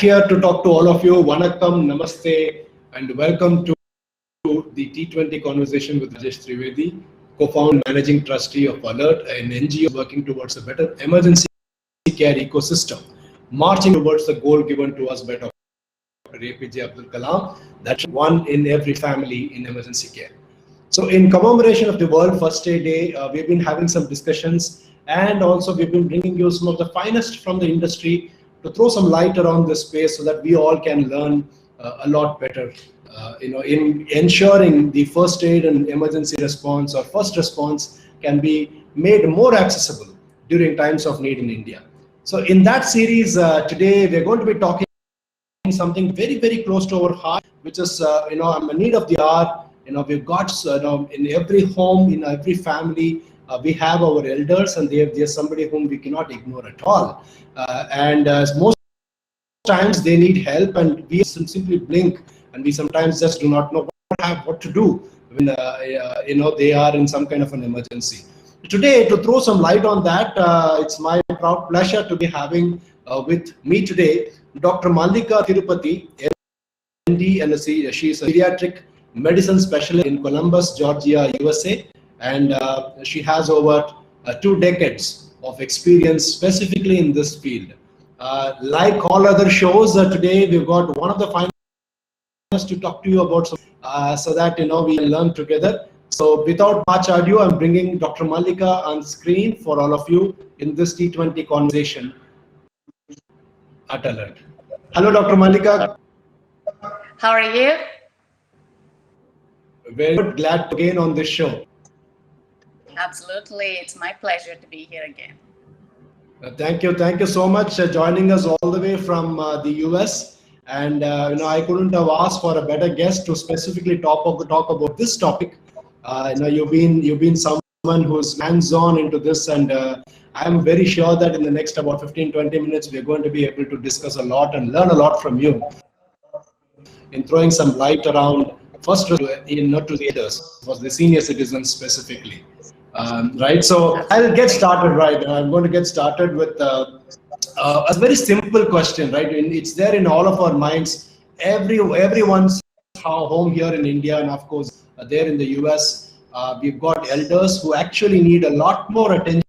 here to talk to all of you. Vanakkam, namaste, and welcome to the T20 conversation with Rajesh Trivedi, co-founder managing trustee of Alert, an NGO working towards a better emergency care ecosystem, marching towards the goal given to us by Dr. APJ Abdul Kalam, that's one in every family in emergency care. So in commemoration of the World First Aid Day, we've been having some discussions, and also we've been bringing you some of the finest from the industry to throw some light around this space so that we all can learn a lot better in ensuring the first aid and emergency response or first response can be made more accessible during times of need in India. So in that series, today we're going to be talking something very, very close to our heart, which is, I'm a need of the hour. We've got, in every home, in every family, we have our elders, and there's somebody whom we cannot ignore at all. And most times they need help, and we simply blink, and we sometimes just do not know what to do when they are in some kind of an emergency. Today, to throw some light on that, it's my proud pleasure to be having with me today Dr. Mallika Thirupathi, MD, and she's a Geriatric Medicine specialist in Columbus, Georgia, USA, and she has over 2 decades of experience specifically in this field. Like all other shows, today we've got one of the finalists to talk to you about so that we can learn together. So without much ado, I'm bringing Dr. Mallika on screen for all of you in this T20 conversation at Alert. Hello, Dr. Mallika. How are you? Very good. Glad to be again on this show. Absolutely. It's my pleasure to be here again. Thank you. Thank you so much for joining us all the way from the US. And I couldn't have asked for a better guest to specifically talk about this topic. You've been someone who's hands-on into this, and I'm very sure that in the next about 15-20 minutes we're going to be able to discuss a lot and learn a lot from you in throwing some light around first not to the others, for the senior citizens specifically. Right, so I'll get started. Right, I'm going to get started with a very simple question. Right, it's there in all of our minds. Everyone's home here in India, and of course there in the US, we've got elders who actually need a lot more attention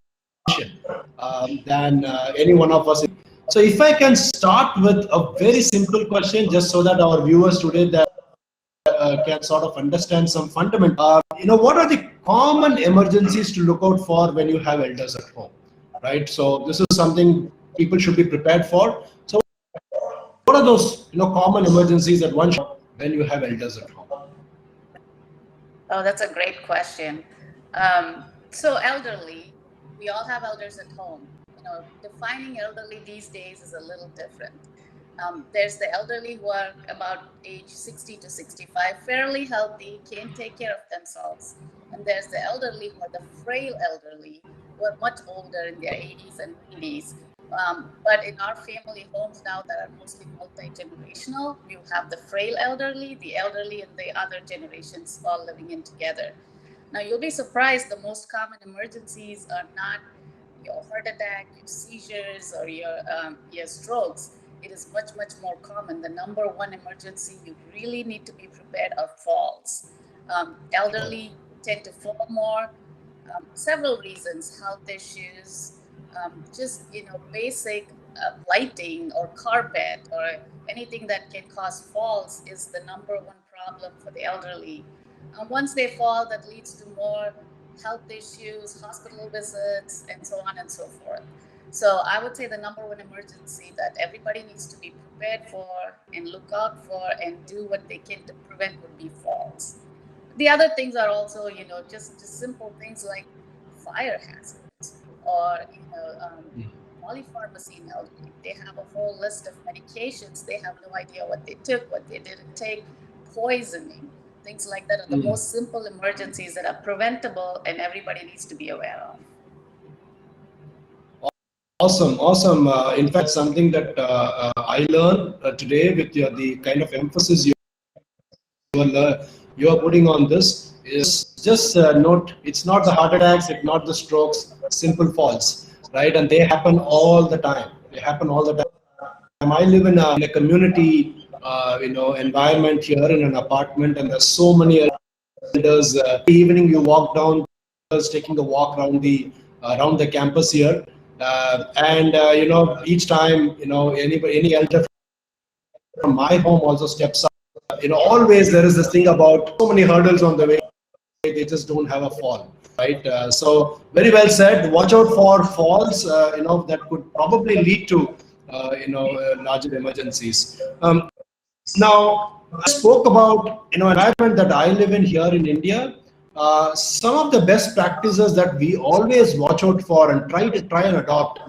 than any one of us. So if I can start with a very simple question, just so that our viewers today can sort of understand some fundamental, what are the common emergencies to look out for when you have elders at home, right? So this is something people should be prepared for. So what are those common emergencies that one should when you have elders at home? Oh, that's a great question. So elderly, we all have elders at home. Defining elderly these days is a little different. There's the elderly who are about age 60 to 65, fairly healthy, can take care of themselves. And there's the elderly who are the frail elderly, who are much older in their 80s and 90s. But in our family homes now that are mostly multi-generational, you have the frail elderly, the elderly, and the other generations all living in together. Now, you'll be surprised, the most common emergencies are not your heart attack, your seizures, or your strokes. It is much, much more common. The number one emergency you really need to be prepared are falls. Elderly tend to fall more. Several reasons: health issues, just basic lighting or carpet or anything that can cause falls is the number one problem for the elderly. Once they fall, that leads to more health issues, hospital visits, and so on and so forth. So I would say the number one emergency that everybody needs to be prepared for and look out for and do what they can to prevent would be falls. The other things are also, just simple things like fire hazards or, polypharmacy in elderly. They have a whole list of medications. They have no idea what they took, what they didn't take, poisoning. Things like that are the most simple emergencies that are preventable and everybody needs to be aware of. Awesome. In fact, something that I learned today with the kind of emphasis you are putting on this is just note, it's not the heart attacks, it's not the strokes, simple falls, right? And they happen all the time. I live in a community, environment here in an apartment, and there's so many elders. Evening, you walk down, taking a walk around the campus here, and each time, any elder from my home also steps up. Always there is this thing about so many hurdles on the way. They just don't have a fall, right? So very well said. Watch out for falls. That could probably lead to larger emergencies. Now, I spoke about environment that I live in here in India. Some of the best practices that we always watch out for and try and adopt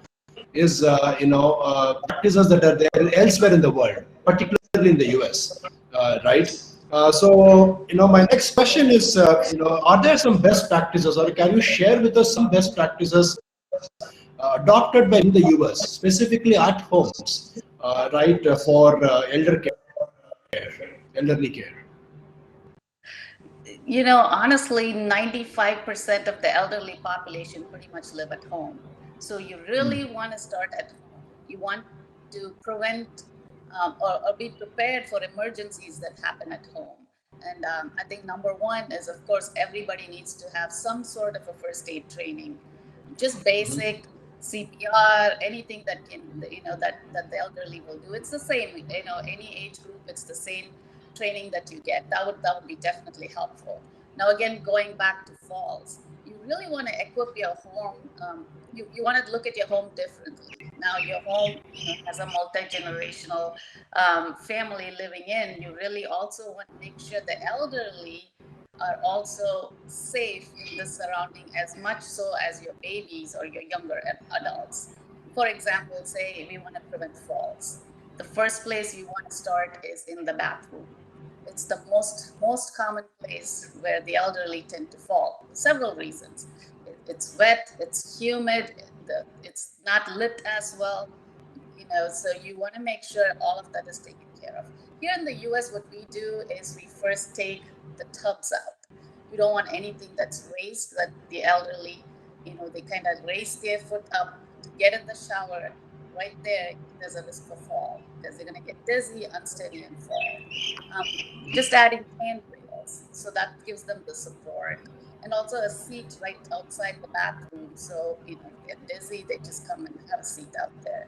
is practices that are there elsewhere in the world, particularly in the US, right? So my next question is, are there some best practices, or can you share with us some best practices adopted by in the US, specifically at homes, right, for elderly care? Honestly, 95% of the elderly population pretty much live at home. So you really want to start at home. You want to prevent or be prepared for emergencies that happen at home. And I think number one is, of course, everybody needs to have some sort of a first aid training, just basic CPR, anything that can, that the elderly will do. It's the same, any age group, it's the same training that you get. That would be definitely helpful. Now, again, going back to falls, you really want to equip your home. You want to look at your home differently. Now, your home has a multi-generational family living in. You really also want to make sure the elderly are also safe in the surrounding as much so as your babies or your younger adults. For example, say we want to prevent falls. The first place you want to start is in the bathroom. It's the most common place where the elderly tend to fall. Several reasons. It's wet, it's humid, it's not lit as well, so you want to make sure all of that is taken care of. Here in the US, what we do is we first take the tubs out. You don't want anything that's raised, that the elderly, they kind of raise their foot up to get in the shower. Right there, there's a risk for fall because they're going to get dizzy, unsteady, and fall. Just adding handrails, so that gives them the support. And also a seat right outside the bathroom, so if they get dizzy, they just come and have a seat out there.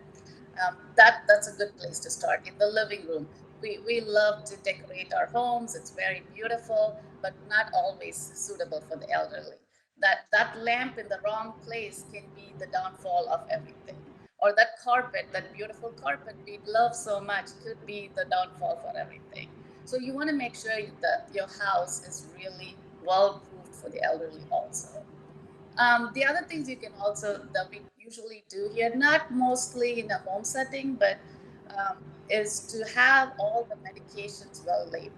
That's a good place to start. In the living room, we love to decorate our homes. It's very beautiful, but not always suitable for the elderly. That lamp in the wrong place can be the downfall of everything. Or that carpet, that beautiful carpet we love so much, could be the downfall for everything. So you want to make sure that your house is really well-proofed for the elderly also. The other things you can also, that we usually do here, not mostly in a home setting, but is to have all the medications well labeled.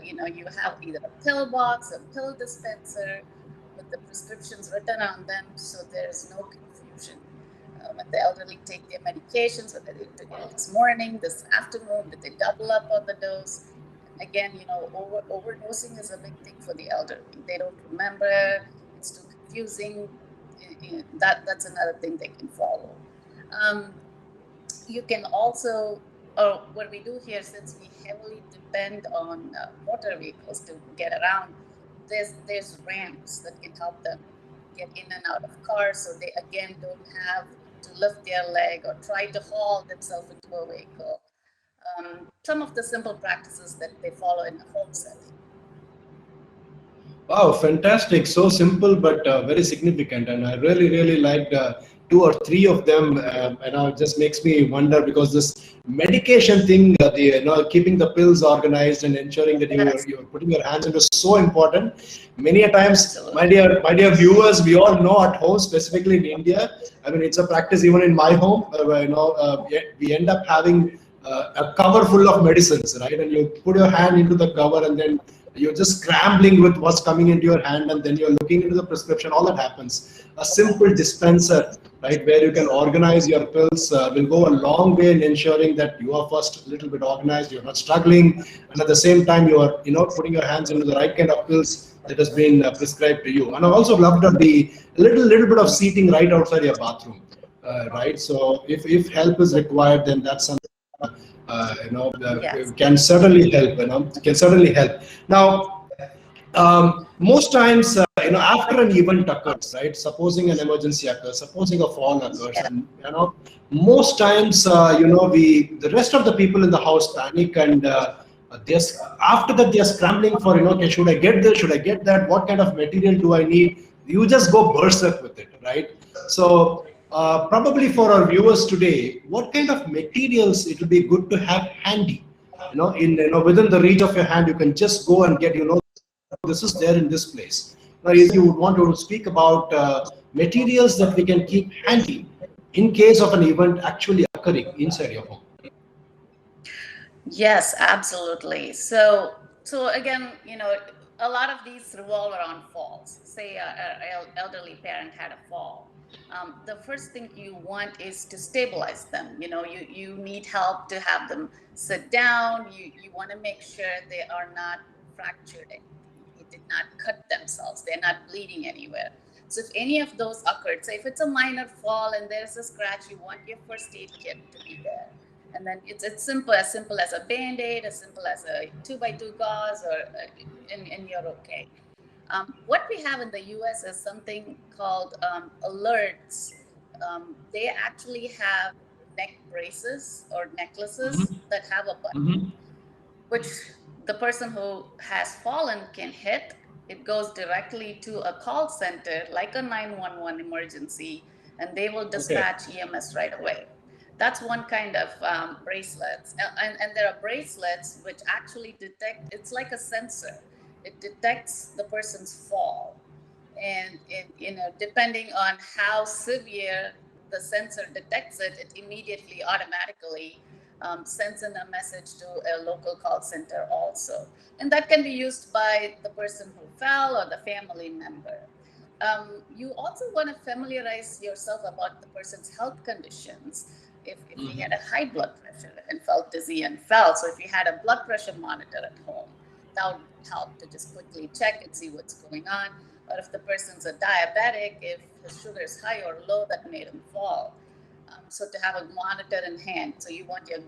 You have either a pill box, a pill dispenser with the prescriptions written on them, so there's no confusion. When the elderly take their medications, whether they took it this morning, this afternoon, did they double up on the dose? Again, overdosing is a big thing for the elderly. They don't remember, it's too confusing. That's another thing they can follow. You can also, or what we do here, since we heavily depend on motor vehicles to get around, there's ramps that can help them get in and out of cars, so they again don't have to lift their leg or try to haul themselves into a vehicle. Some of the simple practices that they follow in a home setting. Wow, fantastic. So simple, but very significant. And I really liked 2 or 3 of them. And it just makes me wonder, because this medication thing, keeping the pills organized and ensuring that you're putting your hands into, is so important. Many a times, my dear viewers, we all know at home, specifically in India, I mean, it's a practice even in my home, we end up having a cover full of medicines, right? And you put your hand into the cover, and then you're just scrambling with what's coming into your hand, and then you're looking into the prescription. All that happens. A simple dispenser, right, where you can organize your pills, will go a long way in ensuring that you are first a little bit organized, you're not struggling, and at the same time you are putting your hands into the right kind of pills that has been prescribed to you. And I also loved the little bit of seating right outside your bathroom. right? So if help is required, then that's something Yes. can certainly help. Can certainly help. Now, most times, after an event occurs, right? Supposing an emergency occurs, supposing a fall occurs, Yeah. and most times, the rest of the people in the house panic, and after that they are scrambling for, okay, should I get this? Should I get that? What kind of material do I need? You just go berserk with it, right? So probably for our viewers today, what kind of materials it will be good to have handy? Within the reach of your hand, you can just go and get, this is there in this place. Now, you would want to speak about materials that we can keep handy in case of an event actually occurring inside your home. Yes, absolutely. So again, a lot of these revolve around falls. Say an elderly parent had a fall. The first thing you want is to stabilize them. You need help to have them sit down. You want to make sure they are not fractured. They did not cut themselves. They're not bleeding anywhere. So if any of those occurred, say if it's a minor fall and there's a scratch, you want your first aid kit to be there. And then it's simple as a Band-Aid, as simple as a 2x2 gauze, and you're okay. What we have in the US is something called alerts. They actually have neck braces or necklaces that have a button, which the person who has fallen can hit. It goes directly to a call center like a 911 emergency, and they will dispatch EMS right away. That's one kind of bracelets. And there are bracelets which actually detect, it's like a sensor. It detects the person's fall. And depending on how severe the sensor detects it, it immediately automatically sends in a message to a local call center also. And that can be used by the person who fell or the family member. You also want to familiarize yourself about the person's health conditions. If he had a high blood pressure and felt dizzy and fell, so if you had a blood pressure monitor at home, that would help to just quickly check and see what's going on. Or if the person's a diabetic, if his sugar is high or low, that made him fall. So to have a monitor in hand. So you want your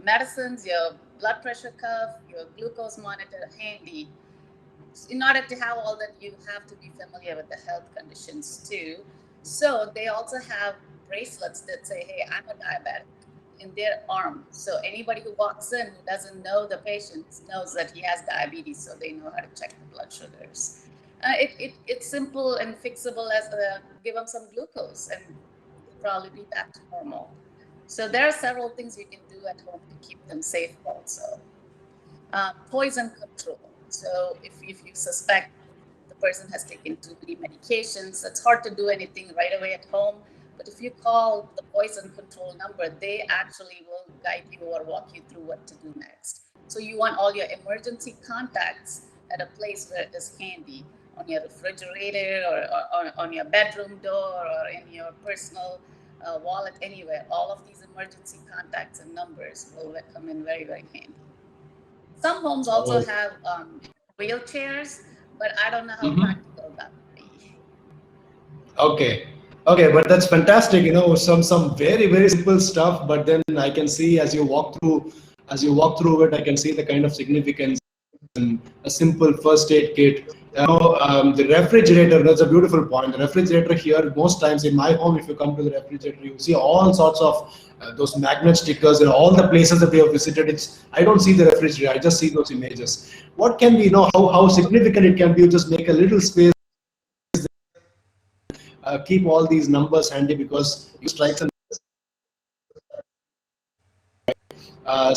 medicines, your blood pressure cuff, your glucose monitor handy. In order to have all that, you have to be familiar with the health conditions too. So they also have bracelets that say, hey, I'm a diabetic, in their arm. So anybody who walks in who doesn't know the patient knows that he has diabetes, so they know how to check the blood sugars. It's simple and fixable as give them some glucose and they'll probably be back to normal. So there are several things you can do at home to keep them safe also. Poison control. So if you suspect the person has taken too many medications, it's hard to do anything right away at home. But if you call the poison control number, they actually will guide you or walk you through what to do next. So you want all your emergency contacts at a place where it is handy, on your refrigerator or on your bedroom door or in your personal wallet, anywhere. All of these emergency contacts and numbers will come in very, very handy. Some homes also have wheelchairs, but I don't know how practical that would be. Okay, but that's fantastic. Some very, very simple stuff. But then I can see as you walk through it, I can see the kind of significance and a simple first aid kit. The refrigerator, that's a beautiful point. The refrigerator here, most times in my home, if you come to the refrigerator, you see all sorts of those magnet stickers and all the places that we have visited. I don't see the refrigerator, I just see those images. What can we how significant it can be? You just make a little space, keep all these numbers handy, because you strike and you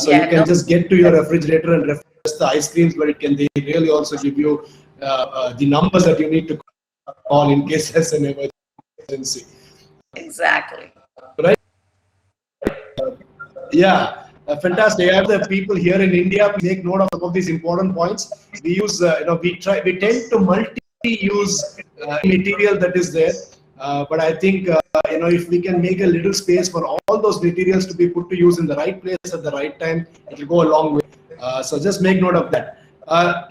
can just get to your refrigerator and refresh the ice creams, but they really also give you the numbers that you need to call in case there's an emergency. Exactly. Right? Yeah, fantastic. I have the people here in India make note of some of these important points. We use, we tend to multi-use material that is there. But I think, if we can make a little space for all those materials to be put to use in the right place at the right time, it will go a long way. So just make note of that.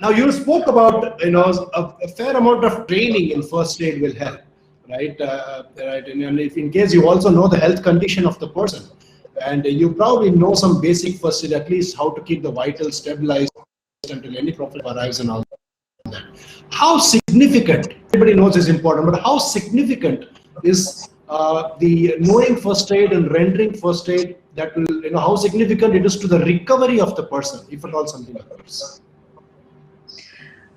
Now you spoke about, a fair amount of training in first aid will help. right? Right. And if in case you also know the health condition of the person, and you probably know some basic first aid, at least how to keep the vitals stabilized until any problem arrives and all that. How significant, everybody knows is important, but how significant is the knowing first aid and rendering first aid, that will, how significant it is to the recovery of the person if at all something occurs?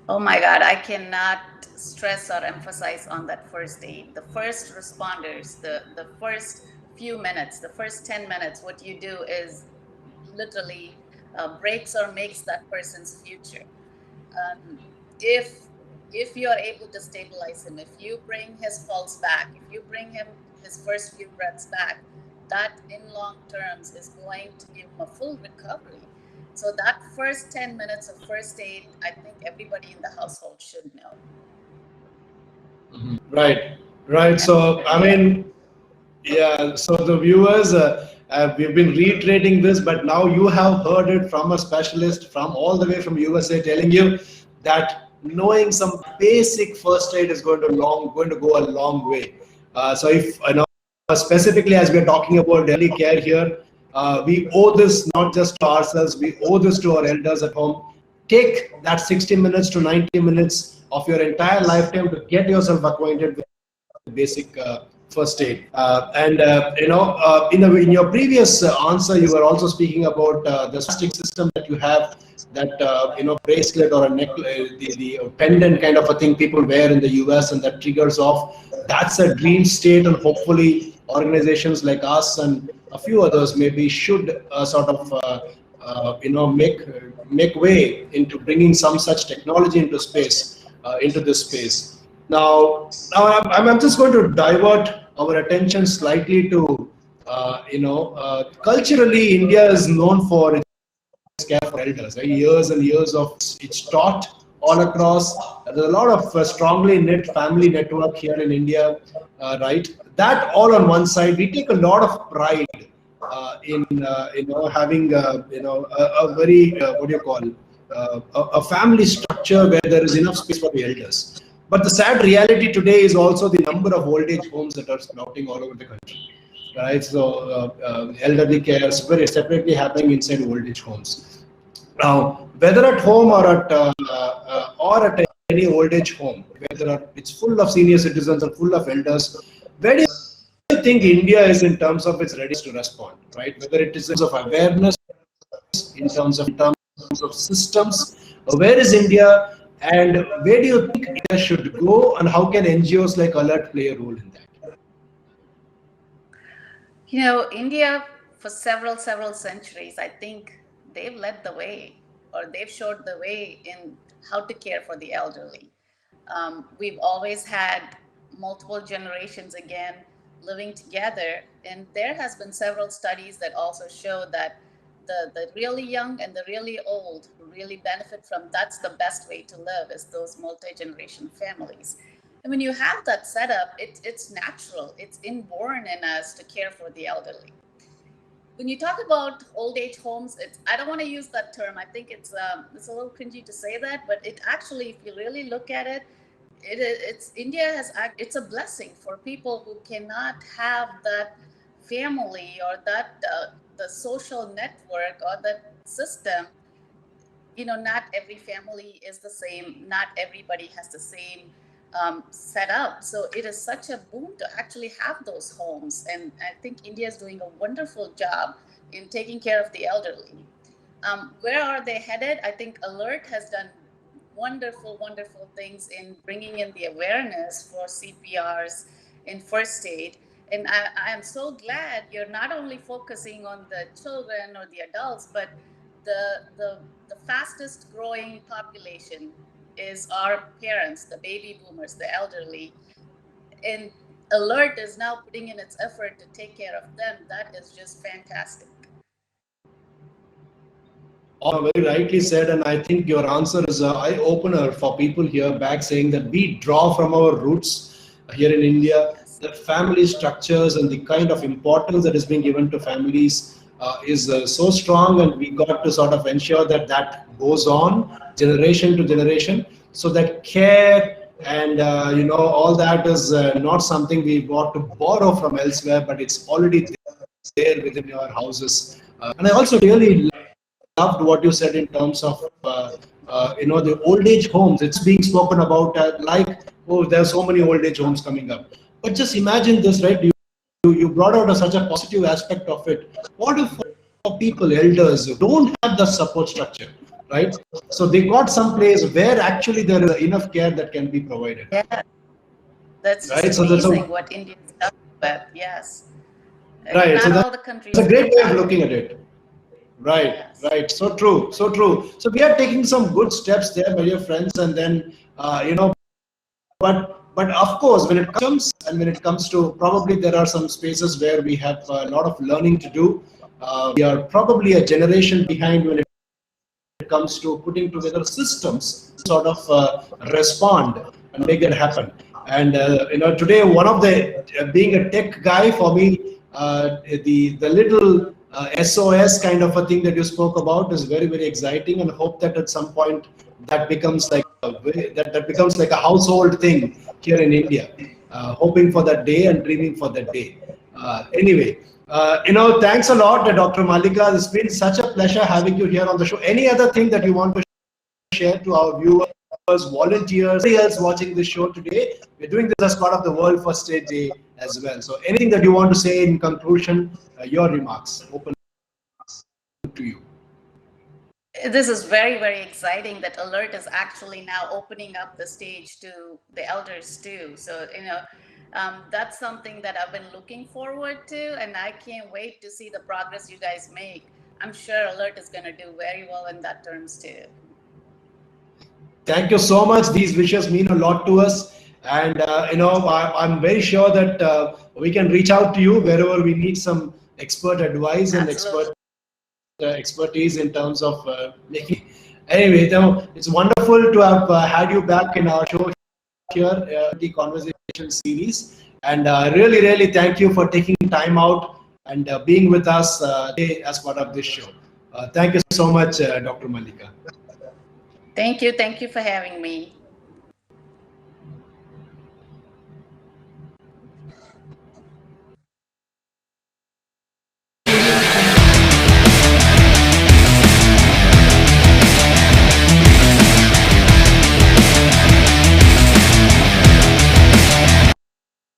Oh my God, I cannot stress or emphasize on that first aid. The first responders, the first few minutes, the first 10 minutes, what you do is literally breaks or makes that person's future. If you are able to stabilize him, if you bring his pulse back, if you bring him his first few breaths back, that in long terms is going to give him a full recovery. So that first 10 minutes of first aid, I think everybody in the household should know. Right, right. So, I mean, yeah, so the viewers, we've been reiterating this, but now you have heard it from a specialist from all the way from USA telling you that knowing some basic first aid is going to go a long way. So if specifically as we're talking about early care here, we owe this not just to ourselves, we owe this to our elders at home. Take that 60 minutes to 90 minutes of your entire lifetime to get yourself acquainted with basic first aid. In your previous answer, you were also speaking about the stick system that you have, that bracelet or a neck, the pendant kind of a thing people wear in the US, and that triggers off. That's a dream state, and hopefully organizations like us and a few others maybe should make way into bringing some such technology into space, into this space. Now I'm just going to divert our attention slightly to, culturally, India is known for its care for elders. Right? Years and years of it's taught all across. There's a lot of strongly knit family network here in India, right? That all on one side, we take a lot of pride in having a very what do you call a family structure where there is enough space for the elders. But the sad reality today is also the number of old age homes that are sprouting all over the country, right? So elderly care is very separately happening inside old age homes. Now, whether at home or at any old age home, it's full of senior citizens and full of elders, where do you think India is in terms of its readiness to respond, right? Whether it is in terms of awareness, in terms of systems, where is India? And where do you think India should go, and how can NGOs like Alert play a role in that? India for several centuries, I think they've led the way, or they've showed the way in how to care for the elderly. We've always had multiple generations again living together, and there has been several studies that also show that the really young and the really old who really benefit from, that's the best way to live, is those multi-generation families. And when you have that setup, it's natural, it's inborn in us to care for the elderly. When you talk about old age homes, I don't want to use that term. I think it's a little cringy to say that, but it actually, if you really look at it, it's a blessing for people who cannot have that family or that the social network or that system. Not every family is the same. Not everybody has the same setup. So it is such a boon to actually have those homes. And I think India is doing a wonderful job in taking care of the elderly. Where are they headed? I think Alert has done wonderful things in bringing in the awareness for CPRs in first aid. And I am so glad you're not only focusing on the children or the adults, but the fastest growing population is our parents, the baby boomers, the elderly. And Alert is now putting in its effort to take care of them. That is just fantastic. Very rightly said, and I think your answer is an eye-opener for people here back, saying that we draw from our roots here in India, that family structures and the kind of importance that is being given to families is so strong, and we got to sort of ensure that that goes on generation to generation, so that care and all that is not something we want to borrow from elsewhere, but it's already there within your houses. And I also really loved what you said in terms of the old age homes. It's being spoken about like, oh, there are so many old age homes coming up. But just imagine this, right? You brought out such a positive aspect of it. What if for people, elders, who don't have the support structure, right? So they got some place where actually there is enough care that can be provided. Yeah, that's Right. just So that's amazing what Indians have. But yes, right. So not all that's the countries. a great way of looking at it. Right, Yes. right. So true, so true. So we are taking some good steps there, my dear friends, and then but of course, when it comes to, probably there are some spaces where we have a lot of learning to do. We are probably a generation behind when it comes to putting together systems, sort of respond and make it happen. And today, one of the being a tech guy, for me, the little SOS kind of a thing that you spoke about is very, very exciting, and hope that at some point that becomes like that becomes like a household thing here in India. Hoping for that day and dreaming for that day. Anyway, thanks a lot, Dr. Mallika. It's been such a pleasure having you here on the show. Any other thing that you want to share to our viewers, volunteers, anybody else watching this show today? We're doing this as part of the World First Aid Day as well. So anything that you want to say in conclusion, your remarks, open to you. This is very, very exciting that Alert is actually now opening up the stage to the elders too. So, that's something that I've been looking forward to, and I can't wait to see the progress you guys make. I'm sure Alert is going to do very well in that terms too. Thank you so much. These wishes mean a lot to us. And, I'm very sure that we can reach out to you wherever we need some expert advice and expertise in terms of making. Anyway, it's wonderful to have had you back in our show here, the conversation series. And really, really thank you for taking time out and being with us today as part of this show. Thank you so much, Dr. Mallika. Thank you. Thank you for having me.